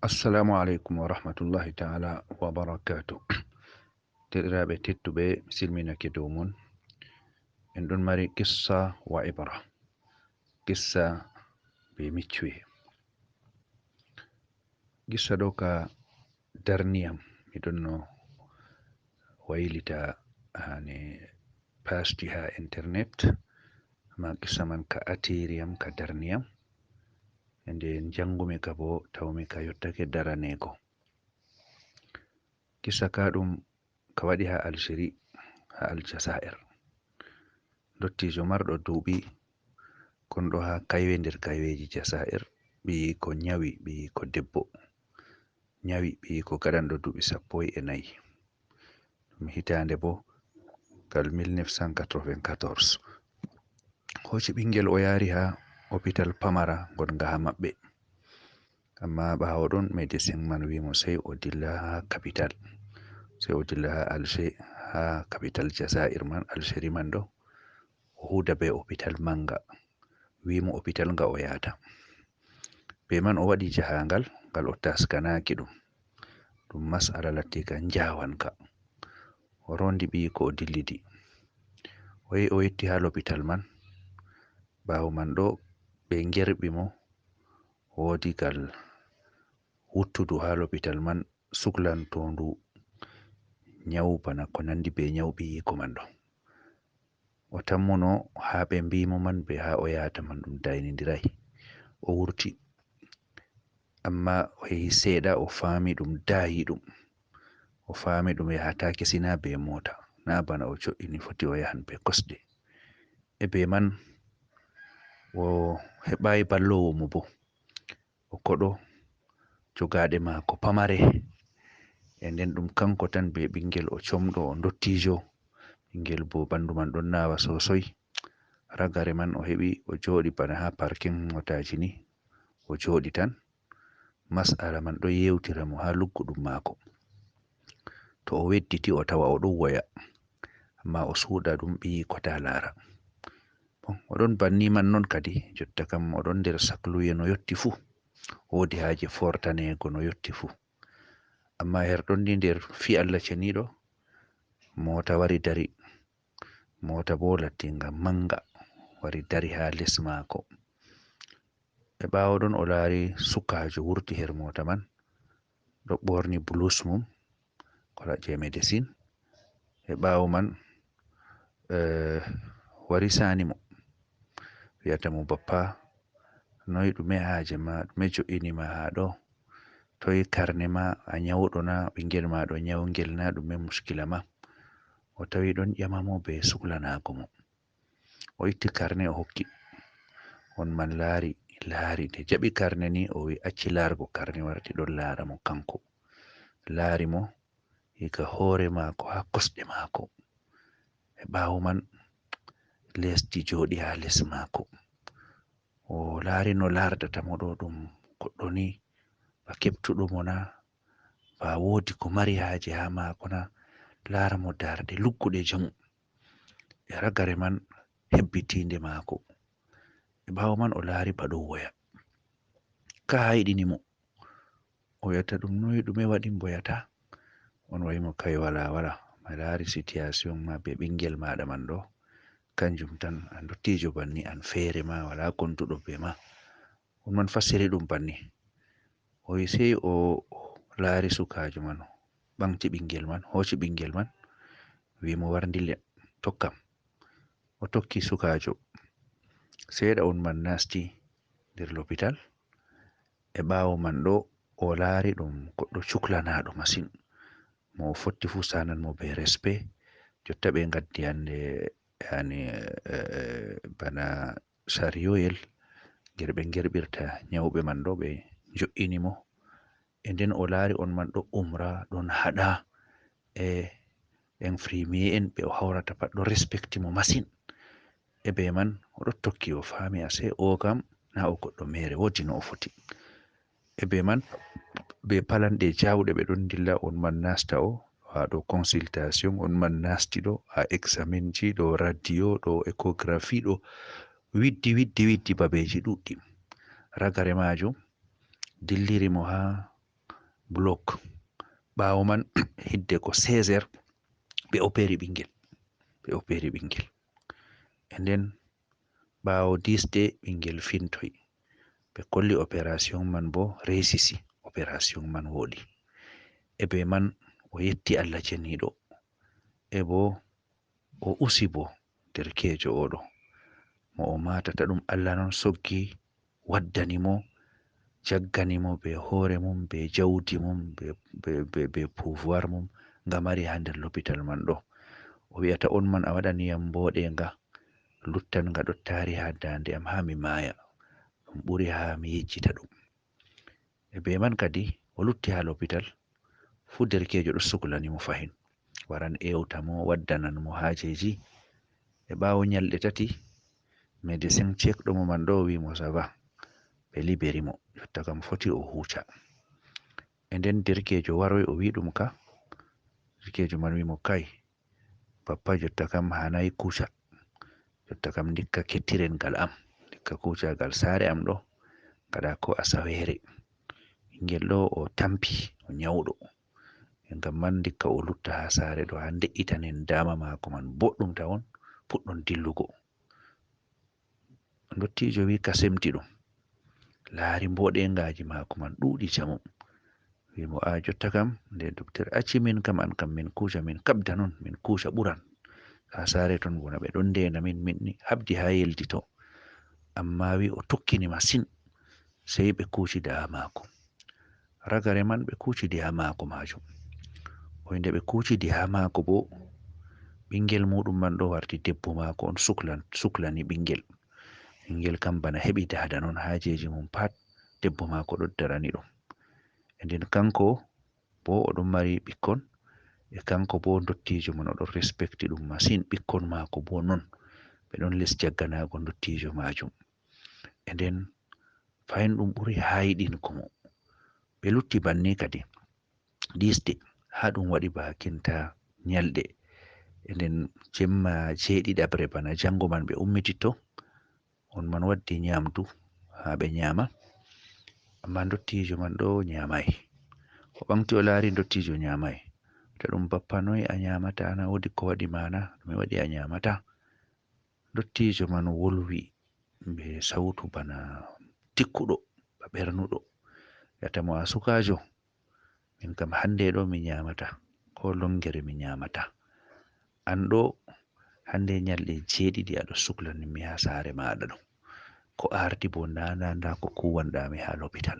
Assalamu alaikum wa rahmatullahi ta'ala wa barakatuh. Derɗiraɓe tedduɓe mi silminake dow mon. En ɗon mari qissa wa ibra, qissa be miccuwe. Qissa ɗo ka darniyam miɗon no waylita hane pasti ha internet, ma qissa man ka atiriyam ka darniyam, ende jangumi ka bo tawmi ka yottake daranego. Qissa ka ɗum ka waɗi ha Algérie, ha Aljazair. Dottijo marɗo duuɓi konɗo ha kaywe nder kayweji Jazair, ɓiyi ko nyawi, ɓiyi ko debbo nyawi, ɓiyi ko gaɗanɗo duuɓi 14. Ɗum hitande bo kal 1994. Hoci ɓingel o yari ha hopital pamara gonga ha maɓɓe, amma ɓawo ɗon medecin man wimo sai o dilla ha capital, sai o dilla ha Alger, ha capital Jazair man, Algérie man ɗo o huda be hopital manga, wimo hopital nga o yata. Be man o waɗi jahangal ngal o taskanaki ɗum mas'ala latti ka njawanka. O rondi ɓiyi ko o dillidi, o yehi o yetti ha l'hopital man. Ɓawo man ɗo ɓe gerɓi mo, wodi gal wuttudu ha l'hopital man suklantondu nyawu bana ko nandi be nyawu ɓiyi ko man ɗo. O tammuno ha ɓe mbimo man be ha o yata man ɗum daynidirai. O wurti, amma o yehi seeɗa o fami ɗum dayi ɗum, o fami ɗum yahatake sina be mota, na bana o jo'ini foti o yahan be kosɗe. E be man o heɓayi ballowo mo bo, o koɗo jogaɗe mako pamare, e nden ɗum kanko tan be ɓingel o comɗo, o dottijo, ɓingel bo bandu man ɗon nawa sosai. Ragare man o heɓi o joɗi bana ha parking motaji ni, o joɗi tan. Mas'ala man ɗo yewtira mo ha lugguɗum mako. To o wedditi o tawa o ɗon woya, amma o suuɗa ɗum ɓiyi ko ta lara. Oɗon banni man non kadi jotta kam oɗon nder sakluye no yotti fu, wodi haje fortanego no yotti fu. Amma herɗon ni nder fi Allah ceniɗo, mota wari dari, mota bo lattinga manga wari dari ha les mako. E ɓawo ɗon o lari sukajo wurti her mota man, ɗo ɓorni blus mum kola je medecin. E ɓawo man wari sani mo, wiyata mo bappa, noy ɗume haje ma, ɗume jo'ini ma ha ɗo, toyi karne ma, a nyawɗo na, ɓingel ma ɗo nyawngel na, ɗume muskila ma. O tawi ɗon ƴama mo be suklanago mo. O itti karne o hokki, on man laari nde jaɓi karne ni o wi acci largo karne, warti ɗon lara mo kanko. Laari mo iga hore mako ha kosɗe mako. E ɓawo man lesdi joɗi ha les mako. O laari no lardata mo ɗo ɗum goɗɗo ni ba keɓtuɗo mo na, ba wodi ko mari haje ha mako na. Lara mo darde lugguɗe jamu, e ragare man hebbitinde mako. E ɓawo man o laari ba ɗo woya, ka hayɗini mo. O wiyata ɗum noy ɗume waɗi boyata? On wayimo kai wala ma laari situation ma be ɓingel maɗa man ɗo, kanjum tan an dottijo banni, an fere ma wala konduɗo be ma. On man fassiri ɗum banni. O wi sei o laari sukajo man, ɓamti ɓingel man, hoci ɓingel man, wimo war dilla tokkam. O tokki sukajo, seeɗa on man nasti nder l'hopital. E ɓawo man ɗo o laari ɗum goɗɗo cuklanaɗo masin, mo o fotti fu sanan mo be respect. Jotta ɓe gaddi hande yani bana sariyoyel ngel ɓe gerɓirta nyawɓe man ɗo, ɓe jo'ini mo. E nden o laari on man ɗo umra, ɗon haɗa, e infirmier en ɓe o hawrata pat ɗo respecti mo masin. E be man o ɗo tokki, o fami ase o kam na o goɗɗo mere, wodi no o foti. E be man be palanɗe jawɗe ɓe ɗon dilla, on man nasta o ha ɗo consultation, on man nasti ɗo ha examen ji, ɗo radio, ɗo ecography, ɗo widdi babeji ɗuɗɗi. Ragare majum dilliri mo ha block. Ɓawo man hidde ko 16h ɓe operi ɓingel. E nden ɓawo disde ɓingel fintoy. Ɓe kolli opération man bo resisi, opération man woɗi. E be man o yetti Allah ceniɗo, e bo o usi bo derkejo oɗo mo o matata ɗum. Allah non soggi waddani mo, jaggani mo be hore mum, be jawdi mum, be pouvoir mum nga mari ha nder l'hôpital man ɗo. O wi'ata on man a waɗaniyam mboɗenga, luttan nga ɗo tari ha dande am ha mi maya, ɗum ɓuri ha mi yejjita ɗum. E be man kadi o lutti ha l'hôpital fu derkejo ɗo suklani mo fahin, waran ewta mo, waddanan mo hajeji. E ɓawo nyalɗe tati médecin cekɗo mo man ɗo wi mo ça va, ɓe liberi mo, jotta kam foti o huca. E nden derkejo waroy o wi ɗum ka, derkejo man wi mo kai papa, jotta kam hanayi kuca, jotta kam dikka kettiren ngal am, dikka kucagal sare am ɗo gaɗa ko asawere. Ɓingel ɗo o tampi, o nyauɗo, ngam man dikka o lutta ha sare ɗo ha de'itanen dama mako man boɗɗum tawon puɗɗon dillugo. Dottijo wi ka semti ɗum, laari mboɗengaji mako man ɗuɗi jamu, wi mo a jotta kam nde docteur acci min kam, an kam min kuca, min kabda non, min kuca ɓuran ha sare ton bona ɓe ɗon ndena min, min ni habdi ha yeldito. Amma wi o tokkini masin, sei ɓe kuci daha mako. Ragare man ɓe kuci diha mako majum. O nde ɓe kuci diha mako bo, ɓingel muɗum man ɗo warti debbo mako on suklani ɓingel. Ɓingel kam bana heɓi dada non, hajeji mum pat debbo mako ɗo darani ɗum. E nden kanko bo oɗon mari ɓikkon, e kanko bo dottijo man oɗon respecti ɗum masin, ɓikkon mako bo non ɓe ɗon les jagganago dottijo majum. E nden fahin ɗum ɓuri hayiɗinko mo. Ɓe lutti banni kadi disde ha ɗum waɗi bakinta nyalɗe. E nden jemma jeɗiɗabre bana jango man ɓe ummitito, on man waddi nyamdu ha ɓe nyama, amma dottijo man ɗo nyamai. O ɓamti o laari dottijo nyamai, ta ɗum bappa noy a nyamata, na wodi ko waɗi mana, ɗume waɗi a nyamata? Dottijo man wolwi be sautu bana tikkuɗo, ba ɓernuɗo, yata mo a sukajo, min kam hande ɗo mi nyamata, ko longere mi nyamata. An ɗo hande nyalɗe jeɗiɗi aɗo suklani mi ha sare maɗa ɗo, ko arti bo nda ko kuwanɗami ha l'hôpital,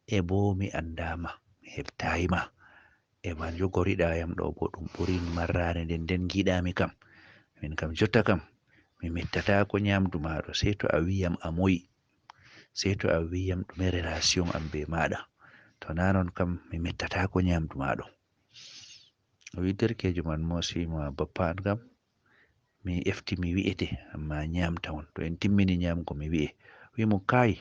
e bo mi andama, mi heɓtayima, e man jogoriɗa yam ɗo bo ɗum ɓuri marrare nden giɗami kam. Min kam jotta kam mi mettatako nyamdu maɗo, sei to a wiyam a moyi, sei to a wiyam ɗume relation am be maɗa, to na non kam mi mettatako nyamdu maɗo. O wi derkejo man mo si mo bappa an kam mi efti mi wi'ete, amma nyamta on, to en timmini nyamgo mi wi'e. Wi mo kai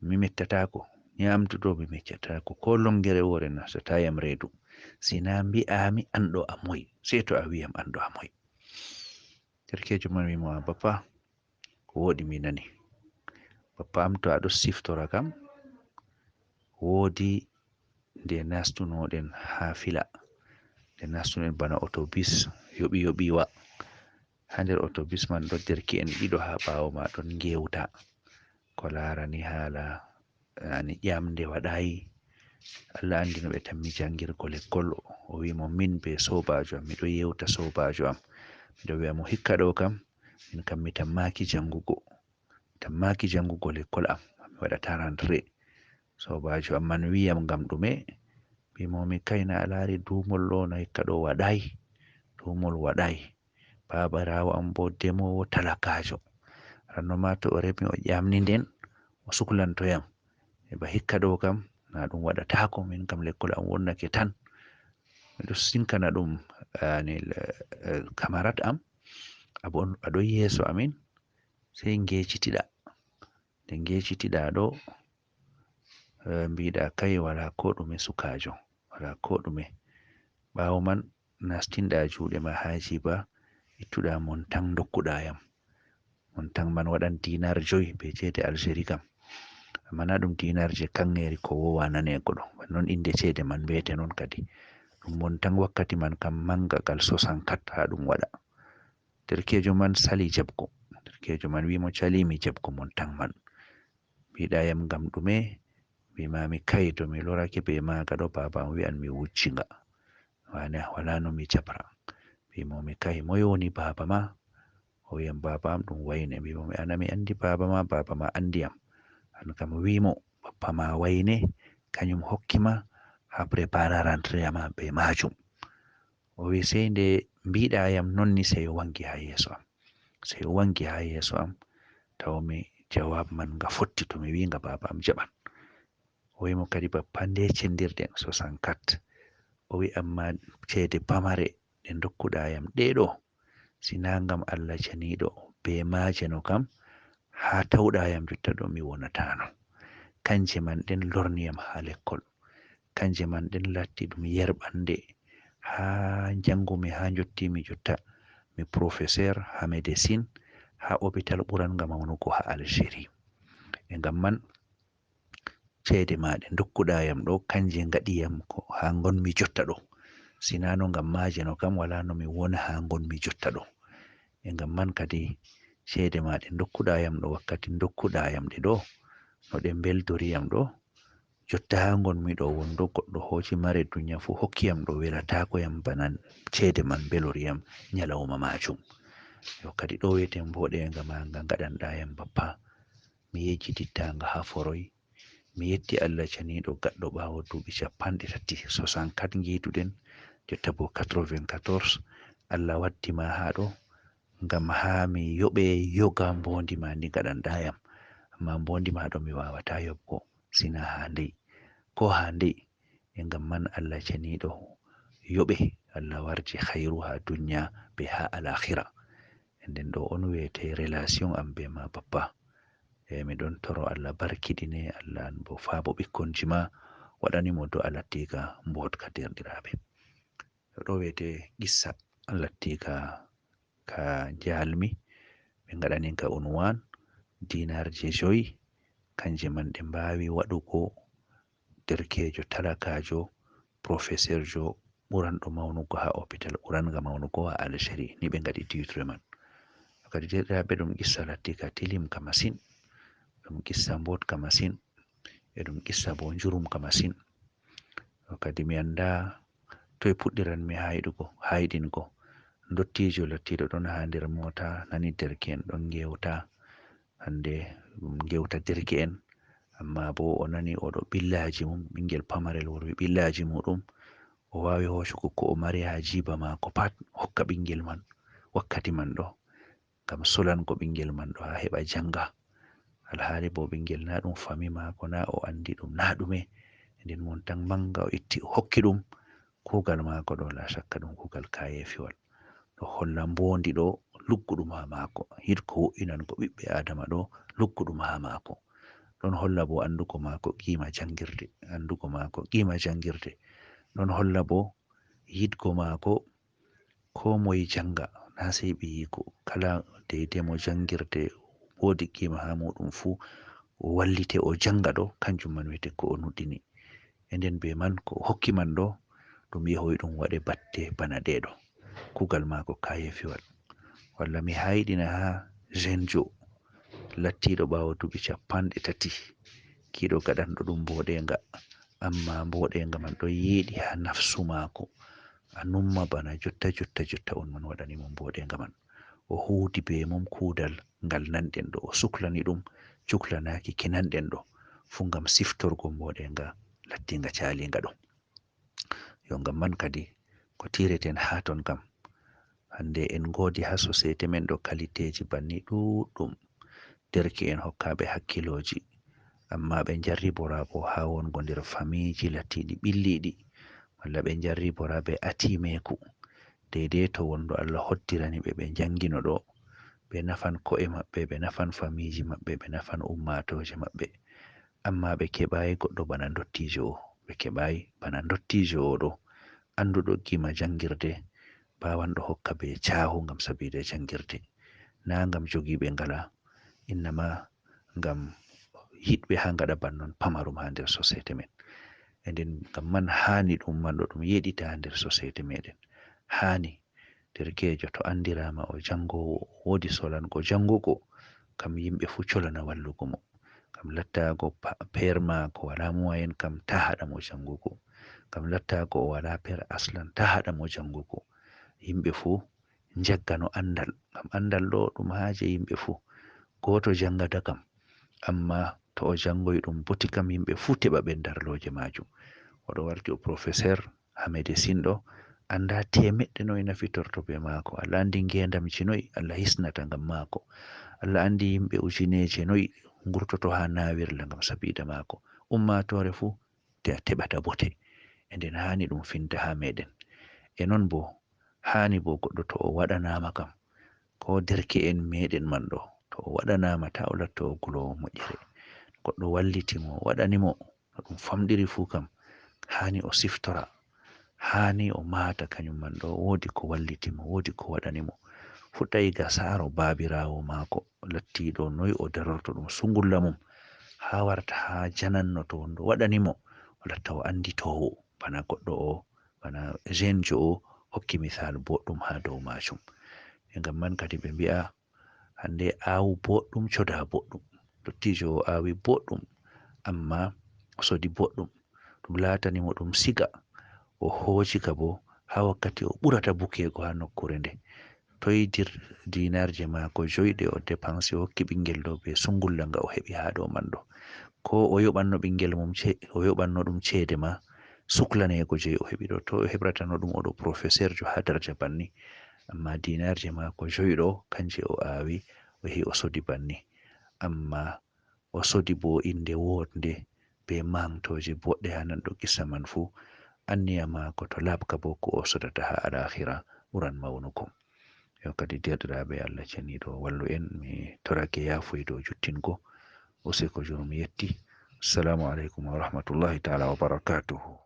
mi mettatako nyamdu ɗo, mi mettatako ko longere wore nastata yam redu, sina mbi'ami an ɗo a moyi, sei to a wiyam an ɗo a moyi. Derkejo man wi mo bappa ko woɗi mi nani, bappa am to aɗo siftora kam wodi nde nastunoɗen ha fila, nde nastunoɗen bana autobus yoɓiwa. Ha nder autobus man ɗo derke'en ɗiɗo ha ɓawo ma ɗon ngewta ko larani hala ani ƴamde waɗayi. Allah andi no ɓe tammi jangirgo lekkol. O wi mo min be sobajo am miɗo yewta sobajo am, miɗo wi'a mo hikka ɗo kam min kam mi tammaki jangugo lekkol am, mi waɗata rentré. Sobajo am man wiyam ngam ɗume, mbimomi kaina a lari dumol ɗo na hikka ɗo waɗai, dumol waɗai. Babarawo am bo demowo talakajo, ranno ma to o remi o ƴamni nden o suklantoyam, e ba hikka ɗo kam na ɗum waɗatako, min kam lekkol am wonnake tan. Miɗo sinkana ɗum camarade am, aɗo yeso amin, sei ngecitiɗa, nde ngecitiɗa ɗo mbiɗa kai wala ko ɗume sukajo, wala ko ɗume. Ɓawo man nastinɗa juɗe ma ha jiba, ittuɗa montan dokkuɗa yam. Montan man waɗan dinar 5 be cede Algérie kam, amma na ɗum dinar je kangeri ko wowa nanego ɗo, non inde ceede man wiyete non kadi. Ɗum mon tan wakkati man kam manga gal sosankat ha ɗum waɗa. Derkejo man sali jabgo, derkejo man wimo calimi jabgo mon tan man. Mbiɗayam ngam ɗume? Mbimami kai to mi lorake be maga ɗo baba am wi'an mi wujjinga. Wala no mi jabra. Mbimomi kai moye woni baba ma? O wiyam baba am ɗum Wayne. Mbimomi ana mi andi baba ma andi am. An kam wimo bappa ma Wayne kanyum hokkima ha prépara rentrée ma be majum. O wi sei nde mbiɗayam nonni sei o wangi ha yeso am. Sei o wangi ha yeso am tawmi jawab man nga fotti to mi wi nga baba am jaɓan. O wimo kadi bappa nde cendirɗen 64. O wi amma ceede pamare ɗe dokkuɗayam ɗeɗo sina ngam Allah janiɗo be majeno kam ha tawɗayam jotta ɗo mi wonatano. Kanje man ɗen lorniyam ha lekkol, kanje man ɗen latti ɗum yerɓande ha jangumi ha jottimi jotta mi professeur ha médecine ha hôpital ɓuranga maunugo ha Algérie. E ngam man ceede maɗe dokkuɗayam ɗo kanje ngaɗiyam ko ha gonmi jotta ɗo. Sinano ngam majeno kam wala no mi wona ha gonmi jotta ɗo. E ngam man kadi ceede maɗe dokkuɗayam ɗo wakkati dokkuɗayam ɗe ɗo no ɗe beldoriyam ɗo jotta ha gonmi ɗo wondo goɗɗo hoci mare dunya fu hokkiyam ɗo welatako yam bana ceede man beloriyam nyalawma majum. Yo kadi ɗo wiyete mboɗenga manga ngaɗanɗayam bappa. Mi yejjitittanga ha foroy. Mi yetti Allah janiɗo gaɗɗo ɓawo duuɓi 33 64 ngiduɗen jotta bo 94 Allah waddi ma ha ɗo ngam ha mi yoɓe yoga mbondi ma ndi ngaɗanɗayam. Amma mbondi ma ɗo mi wawata yoɓgo sina ha ndey ko ha ndey. E ngam man Allah janiɗo yoɓe Allah warji khairu ha dunya be ha alakhira. Nden ɗo on wiyete relation am be ma bappa. Mi ɗon toro Allah barkiɗine Allah bo faabo ɓikkonji ma waɗanimo do alattiga mbotka derɗiraɓe. Ɗo wiyete qissa lattiga ka jalmi ɓe ngaɗaninka unwan dinarje 5 kanje man ɗe mbawi waɗugo derkejo talakajo professeur jo ɓuranɗo maunugo ha hôpital ɓuranga maunugo ha Algérie ni ɓe ngaɗi titre man. Kadi derɗiraɓe ɗum qissa lattiga tilim ka masin, ɗum qissa mbotka masin, e ɗum qissa bo njurum ka masin. Kadi mi anda toye puɗɗiranmi hayiɗingo. Dottijo lattiɗo ɗon ha nder mota nani derke'en ɗon gewta hande ɗum gewta derke'en, amma bo o nani oɗo ɓillaji mum ɓingel pamarel worwi ɓillaji muɗum o wawi hosugo ko o mari ha jiba mako pat hokka ɓingel man wakkati man ɗo ngam solango ɓingel man ɗo ha heɓa janga. Alhali bo ɓingel na ɗum fami mako na o andi ɗum na ɗume. Nden mon tan manga o itti o hokki ɗum kugal mako ɗo la shakka ɗum kugal kayefiwal. Ɗo holla mbondi ɗo lugguɗum ha mako, hidko wo'inango ɓiɓɓe adama ɗo lugguɗum ha mako. Ɗon holla bo andugo mako qima jangirde, andugo mako qima jangirde. Ɗon holla bo yidgo mako ko moye janga na sei ɓiyiko, kala deidei mo jangirde wodi qima ha muɗum fu o wallite o janga ɗo kanjum man wiyete ko o nuɗini. E nden be man ko o hokki man ɗo ɗum yehoy ɗum waɗe batte bana ɗeɗo kugal mako kayefiwal. Walla mi hayiɗina ha jeune jo lattiɗo ɓawo duuɓi 30 kiɗo gaɗanɗo ɗum mboɗenga, amma mboɗenga man ɗo yeɗi ha nafsu mako. A numma bana jotta on man waɗanimo mboɗenga man. O hudi be mum kudal ngal nanɗen ɗo, o suklani ɗum cuklanaki ki nanɗen ɗo fu ngam siftorgo mboɗenga lattinga calinga ɗo. Yo ngam man kadi ko tireten ha ton kam hande en godi ha société men ɗo kaliteji banni ɗuɗɗum. Derke'en hokkaɓe hakkiloji amma ɓe jarribora bo ha wongo nder famiji lattiɗi ɓilliɗi, walla ɓe jarribora be atimeku deidei to wondo Allah hoddirani ɓe jangino ɗo ɓe nafan ko'e maɓɓe, ɓe nafan famiji maɓɓe, ɓe nafan ummatoje maɓɓe. Amma ɓe keɓayi goɗɗo bana dottijo o, ɓe keɓayi bana dottijo o ɗo anduɗo qima jangirde, bawanɗo hokka be cahu ngam sabida jangirde, na ngam jogiɓe ngala, innama ngam yiɗɓe ha ngaɗa bannon pamarum ha nder société men. e nden ngam man hani ɗum man ɗo ɗum yeɗita nder society meɗen. Hani derkejo to andirama o jangowo, wodi solango jangugo, kam yimɓe fu colana wallugo mo, kam lattago per mako wala moyen, kam ta haɗa mo jangugo, kam lattago o wala per aslan ta haɗa mo jangugo. Yimɓe fu jaggano andal, ngam andal ɗo ɗum haje yimɓe fu. Goto jangata kam, amma to o jangoyi ɗum boti kam yimɓe fu teɓa ɓe darloje majum. Oɗo warti o professeur ha médecine ɗo, anda temeɗɗe noyi nafitorto be mako. Allah andi ngendamji noyi Allah hisnata ngam mako. Allah andi yimɓe ujineje noyi ngurtoto ha nawirla ngam sabida mako. Ummatore fu te a teɓata bote, e nden hani ɗum finta ha meɗen. E non bo hani bo goɗɗo to o waɗanama kam, ko derke'en meɗen man ɗo, to o waɗanama ta o latto o gulowo moƴƴere. Goɗɗo wallitimo waɗanimo no ɗum famɗiri fu kam, hani o siftora, hani o mata kanyum man ɗo. Wodi ko wallitimo, wodi ko waɗanimo. Fuɗɗai ga saro babirawo mako lattiɗo noyi o darorto ɗum sungulla mum, ha warta ha jananno to wonɗo waɗanimo o latta o anditowo, bana goɗɗo o, bana jeune o hokki misal boɗɗum ha dow majum. E ngam man kadi ɓe mbi'a hande awu boɗɗum coda boɗɗum. Dottijo o awi boɗɗum, amma o sodi boɗɗum, ɗum latanimo ɗum siga, o hoji ka bo ha wakkati o ɓurata bukego ha nokkure nde. Toyi dinarje mako joyɗe o dépense o hokki ɓingel ɗo be sungulla nga o heɓi ha ɗo man ɗo. Ko o yoɓanno ɓingel mum o yoɓanno ɗum cede ma suklanego je o heɓi ɗo, to o heɓratano ɗum oɗo professeur jo ha daraja banni, amma dinarje mako joyɗo kanje o awi o yahi o sodi banni. Amma o sodi bo inde wonde be mantoje boɗɗe ha nan ɗo kissa man fu. Anniya mako to labka bo ko o sodata ha alakhira ɓuran maunuko. Yo kadi derɗiraɓe Allah ceniɗo wallu en, mi torake yafuy dow juttingo. Useko joni mi yetti. Assalamu alaikum wa rahmatullahi ta'ala wa barakatuhu.